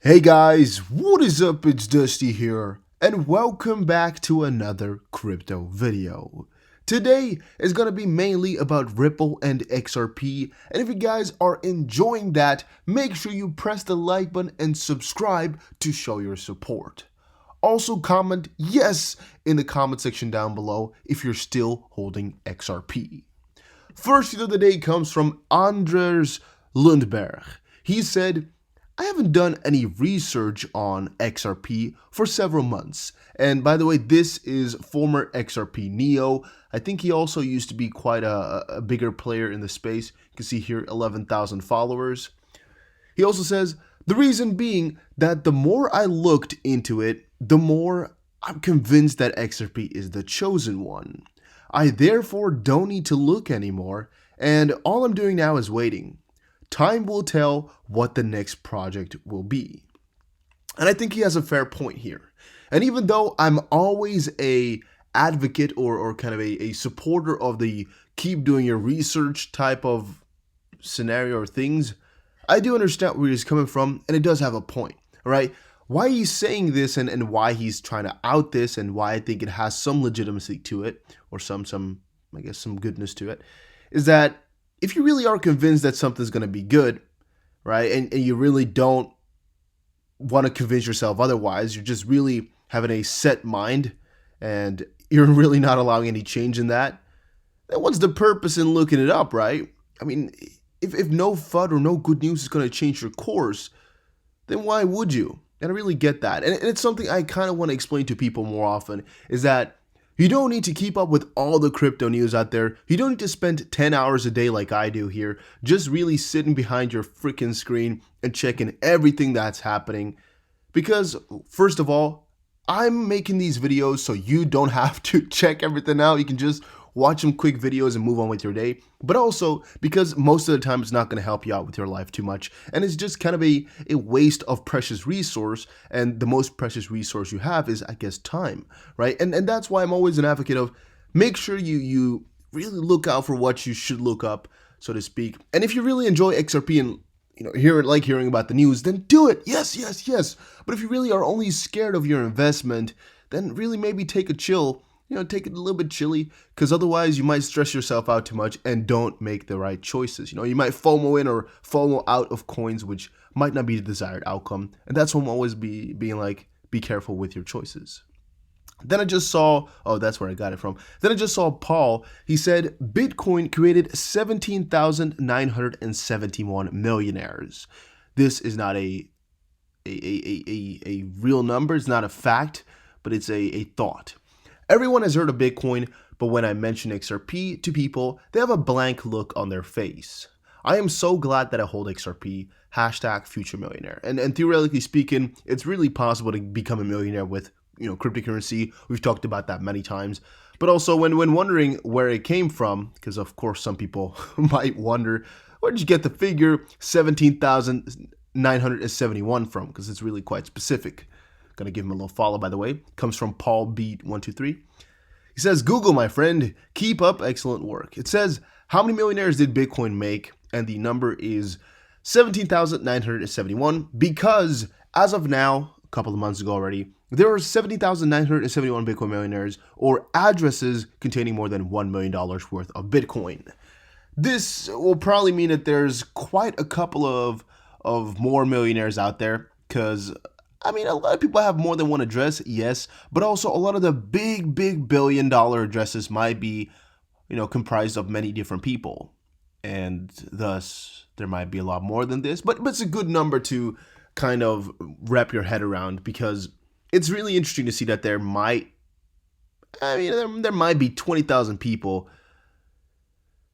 Hey guys, what is up? It's Dusty here, and welcome back to another crypto video. Today is going to be mainly about Ripple and XRP, and if you guys are enjoying that, make sure you press the like button and subscribe to show your support. Also comment yes in the comment section down below if you're still holding XRP. First tweet of the day comes from Anders Lundberg. He said, I haven't done any research on XRP for several months. And by the way, this is former XRP Neo. I think he also used to be quite a bigger player in the space. You can see here 11,000 followers. He also says, the reason being that the more I looked into it, the more I'm convinced that XRP is the chosen one. I therefore don't need to look anymore, and all I'm doing now is waiting. Time will tell what the next project will be. And I think he has a fair point here. And even though I'm always a advocate or kind of a supporter of the keep doing your research type of scenario or things, I do understand where he's coming from, and it does have a point, right? Why he's saying this and why he's trying to out this and why I think it has some legitimacy to it, or some I guess some goodness to it, is that if you really are convinced that something's going to be good, right, and you really don't want to convince yourself otherwise, you're just really having a set mind and you're really not allowing any change in that, then what's the purpose in looking it up, right? I mean, if no FUD or no good news is going to change your course, then why would you? And I really get that. And it's something I kind of want to explain to people more often, is that you don't need to keep up with all the crypto news out there. You don't need to spend 10 hours a day like I do here, just really sitting behind your freaking screen and checking everything that's happening. Because, first of all, I'm making these videos so you don't have to check everything out. You can just watch some quick videos and move on with your day. But also because most of the time it's not going to help you out with your life too much. And it's just kind of a waste of precious resource. And the most precious resource you have is, I guess, time, right? And that's why I'm always an advocate of make sure you really look out for what you should look up, so to speak. And if you really enjoy XRP and hearing about the news, then do it. Yes. But if you really are only scared of your investment, then really maybe take a chill. Take it a little bit chilly, because otherwise you might stress yourself out too much and don't make the right choices. You might FOMO in or FOMO out of coins, which might not be the desired outcome. And that's why I'm always being like, be careful with your choices. Then I just saw, that's where I got it from. Then I just saw Paul. He said, Bitcoin created 17,971 millionaires. This is not a real number. It's not a fact, but it's a thought. Everyone has heard of Bitcoin, but when I mention XRP to people, they have a blank look on their face. I am so glad that I hold XRP, #FutureMillionaire. And theoretically speaking, it's really possible to become a millionaire with cryptocurrency. We've talked about that many times. But also when wondering where it came from, because of course some people might wonder, where did you get the figure 17,971 from? Because it's really quite specific. Gonna give him a little follow, by the way. Comes from Paul Beat123. He says, Google, my friend, keep up excellent work. It says, how many millionaires did Bitcoin make? And the number is 17,971, because as of now, a couple of months ago already, there are 17,971 Bitcoin millionaires, or addresses containing more than $1 million worth of Bitcoin. This will probably mean that there's quite a couple of more millionaires out there, because a lot of people have more than one address, yes, but also a lot of the big billion-dollar addresses might be, comprised of many different people, and thus there might be a lot more than this. But it's a good number to kind of wrap your head around, because it's really interesting to see that there might be 20,000 people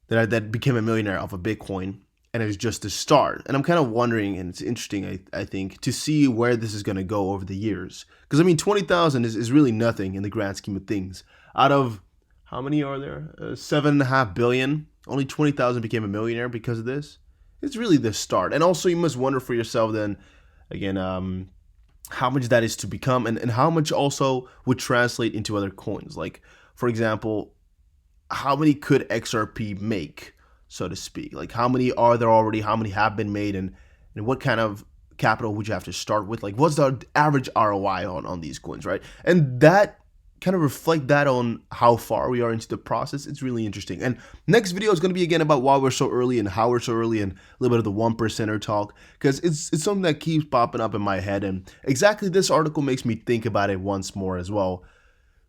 that became a millionaire off of Bitcoin. And it's just the start. And I'm kind of wondering, and it's interesting, I think, to see where this is going to go over the years. Because, 20,000 is really nothing in the grand scheme of things. Out of, how many are there? 7.5 billion. Only 20,000 became a millionaire because of this. It's really the start. And also, you must wonder for yourself then, again, how much that is to become, and how much also would translate into other coins. Like, for example, how many could XRP make, so to speak? Like, how many are there already? How many have been made? And what kind of capital would you have to start with? Like, what's the average ROI on these coins, right? And that kind of reflect that on how far we are into the process. It's really interesting. And next video is going to be again about why we're so early and how we're so early and a little bit of the 1%er talk, because it's something that keeps popping up in my head. And exactly this article makes me think about it once more as well.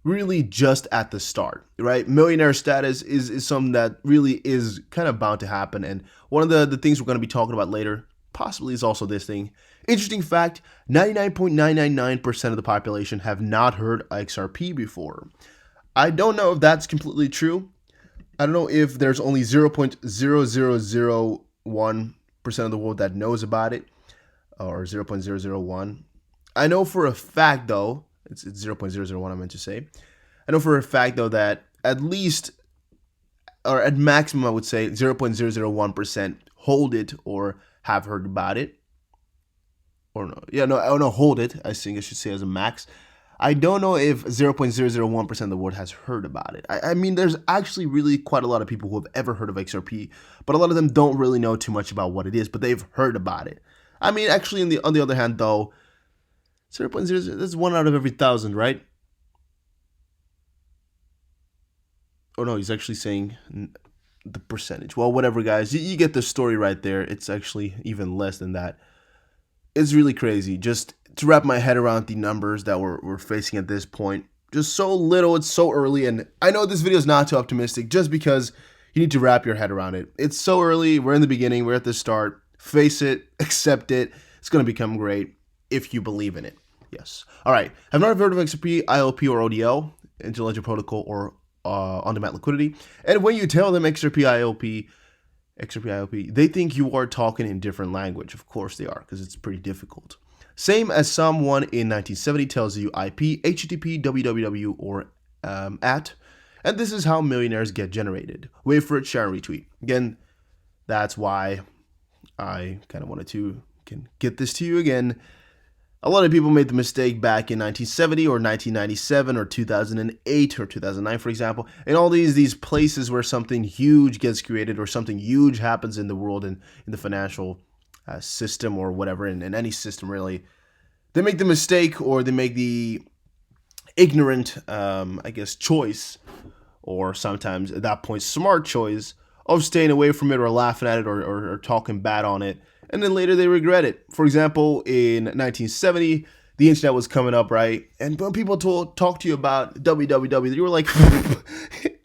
Really just at the start, right? Millionaire status is something that really is kind of bound to happen. And one of the things we're going to be talking about later possibly is also this thing. Interesting fact, 99.999% of the population have not heard XRP before. I don't know if that's completely true. I don't know if there's only 0.0001% of the world that knows about it, or 0.001. I know for a fact, though, it's 0.001 I meant to say. I know for a fact, though, that at least, or at maximum, I would say 0.001% hold it or have heard about it. Or no, yeah, no, oh no, hold it. I think I should say as a max. I don't know if 0.001% of the world has heard about it. I mean, there's actually really quite a lot of people who have ever heard of XRP, but a lot of them don't really know too much about what it is, but they've heard about it. I mean, actually, on the other hand, though, 0.00, that's 1 out of every 1,000, right? Oh no, he's actually saying the percentage. Well, whatever, guys. You get the story right there. It's actually even less than that. It's really crazy just to wrap my head around the numbers that we're facing at this point. Just so little, it's so early, and I know this video is not too optimistic just because you need to wrap your head around it. It's so early, we're in the beginning, we're at the start. Face it, accept it. It's going to become great if you believe in it. Yes. All right. Have not heard of XRP, ILP, or ODL, Interledger Protocol, or on-demand liquidity. And when you tell them XRP, ILP, they think you are talking in different language. Of course they are, because it's pretty difficult. Same as someone in 1970 tells you IP, HTTP, www, or at. And this is how millionaires get generated. Wait for it, share, and retweet. Again, that's why I kind of wanted to get this to you again. A lot of people made the mistake back in 1970 or 1997 or 2008 or 2009, for example, and all these places where something huge gets created or something huge happens in the world and in the financial system or whatever, in any system really. They make the mistake or they make the ignorant, I guess, choice, or sometimes at that point smart choice of staying away from it or laughing at it or talking bad on it. And then later they regret it. For example, in 1970, the internet was coming up, right? And when people talk to you about www, you were like,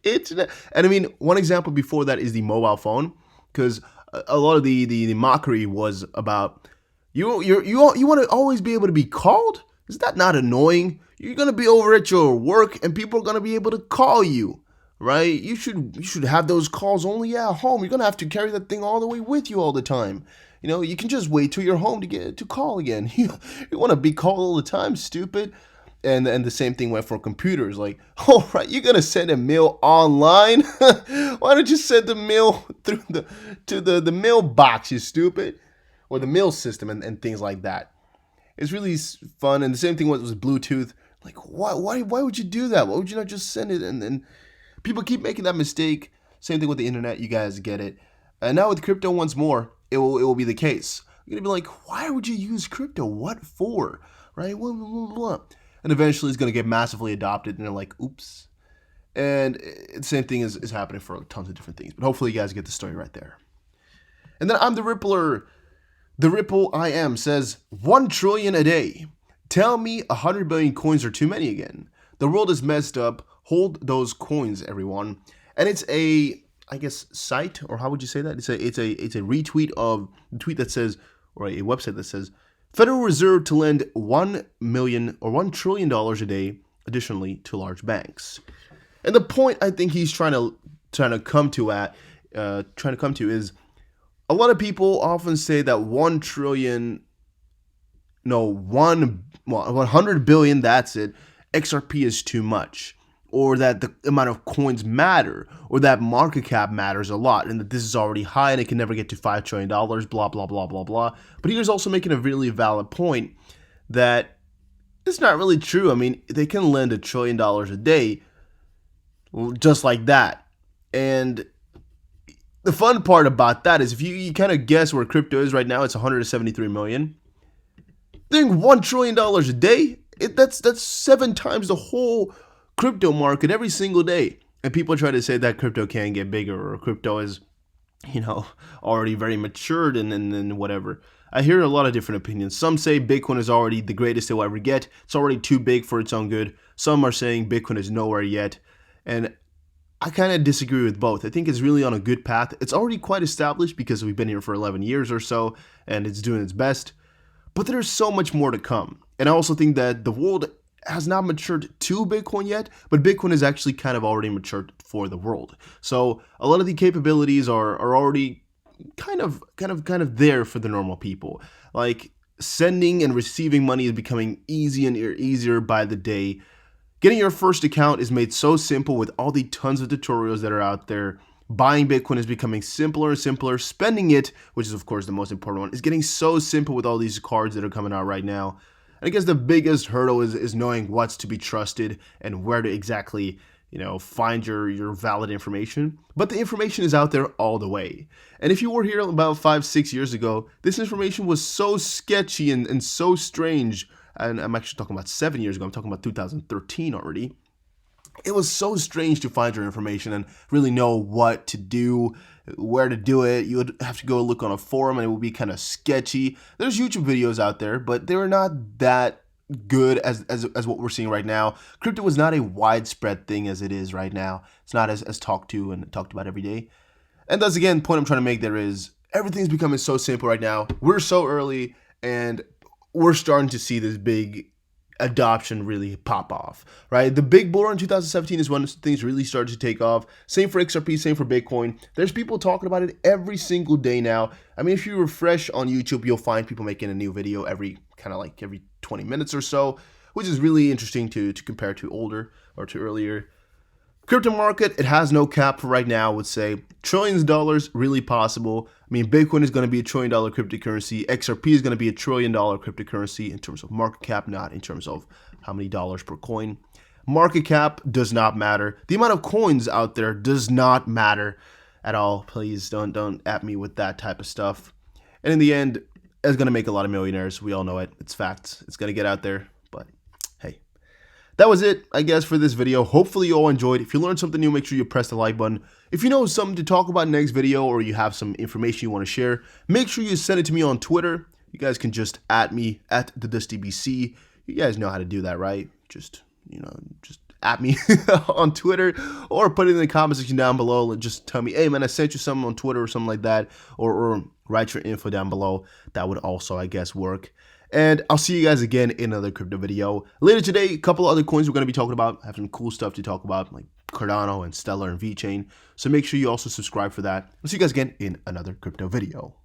internet. And I mean, one example before that is the mobile phone, because a lot of the mockery was about you want to always be able to be called. Is that not annoying? You're gonna be over at your work, and people are gonna be able to call you. Right? You should have those calls only at home. You're gonna have to carry that thing all the way with you all the time. You know, you can just wait till you're home to get to call again. You want to be called all the time, stupid. And the same thing went for computers. Like, all right, you're gonna send a mail online? Why don't you send the mail through the mailbox, you stupid, or the mail system and things like that. It's really fun. And the same thing was Bluetooth. Like, why would you do that? Why would you not just send it? And people keep making that mistake. Same thing with the internet. You guys get it. And now with crypto once more, it will be the case. You're going to be like, why would you use crypto? What for? Right? Blah, blah, blah, blah. And eventually it's going to get massively adopted. And they're like, oops. And the same thing is happening for tons of different things. But hopefully you guys get the story right there. And then I'm the Rippler. The Ripple I am says 1 trillion a day. Tell me 100 billion coins are too many again. The world is messed up. Hold those coins, everyone. And it's a, I guess, site, or how would you say that? It's a retweet of the tweet that says, or a website that says, Federal Reserve to lend $1 million or $1 trillion a day, additionally to large banks. And the point I think he's trying to come to is, a lot of people often say that 100 billion, that's it. XRP is too much, or that the amount of coins matter, or that market cap matters a lot, and that this is already high and it can never get to $5 trillion, blah, blah, blah, blah, blah. But he's also making a really valid point that it's not really true. I mean, they can lend $1 trillion a day just like that. And the fun part about that is if you kind of guess where crypto is right now, it's 173 million. Doing $1 trillion a day, that's 7 times the whole crypto market every single day. And people try to say that crypto can't get bigger, or crypto is, already very matured and whatever. I hear a lot of different opinions. Some say Bitcoin is already the greatest it will ever get. It's already too big for its own good. Some are saying Bitcoin is nowhere yet. And I kind of disagree with both. I think it's really on a good path. It's already quite established because we've been here for 11 years or so, and it's doing its best. But there's so much more to come. And I also think that the world has not matured to Bitcoin yet, but Bitcoin is actually kind of already matured for the world. So a lot of the capabilities are already kind of there for the normal people. Like sending and receiving money is becoming easier by the day. Getting your first account is made so simple with all the tons of tutorials that are out there. Buying Bitcoin is becoming simpler and simpler. Spending it, which is of course the most important one, is getting so simple with all these cards that are coming out right now. And I guess the biggest hurdle is knowing what's to be trusted and where to exactly, find your valid information. But the information is out there all the way. And if you were here about 5-6 years ago, this information was so sketchy and so strange. And I'm actually talking about 7 years ago. I'm talking about 2013 already. It was so strange to find your information and really know what to do, where to do it. You would have to go look on a forum and it would be kind of sketchy. There's YouTube videos out there, but they're not that good as what we're seeing right now. Crypto is not a widespread thing as it is right now. It's not as talked to and talked about every day. And that's again the point I'm trying to make there is everything's becoming so simple right now. We're so early and we're starting to see this big adoption really pop off, right? The big bull run in 2017 is when things really started to take off. Same for XRP, same for Bitcoin. There's people talking about it every single day now. I mean, if you refresh on YouTube, you'll find people making a new video every 20 minutes or so, which is really interesting to compare to older or to earlier. Crypto market, it has no cap for right now. I would say trillions of dollars, really possible. I mean, Bitcoin is going to be $1 trillion cryptocurrency. XRP is going to be $1 trillion cryptocurrency in terms of market cap, not in terms of how many dollars per coin. Market cap does not matter. The amount of coins out there does not matter at all. Please don't at me with that type of stuff. And in the end, it's going to make a lot of millionaires. We all know it. It's facts. It's going to get out there. But hey. That was it, I guess, for this video. Hopefully you all enjoyed. If you learned something new, make sure you press the like button. If you know something to talk about next video or you have some information you want to share, make sure you send it to me on Twitter. You guys can just at me, at the DustyBC. You guys know how to do that, right? Just at me on Twitter or put it in the comment section down below and just tell me, hey man, I sent you something on Twitter or something like that, or write your info down below. That would also, I guess, work. And I'll see you guys again in another crypto video. Later today, a couple of other coins we're going to be talking about. I have some cool stuff to talk about, like Cardano and Stellar and VeChain. So make sure you also subscribe for that. I'll see you guys again in another crypto video.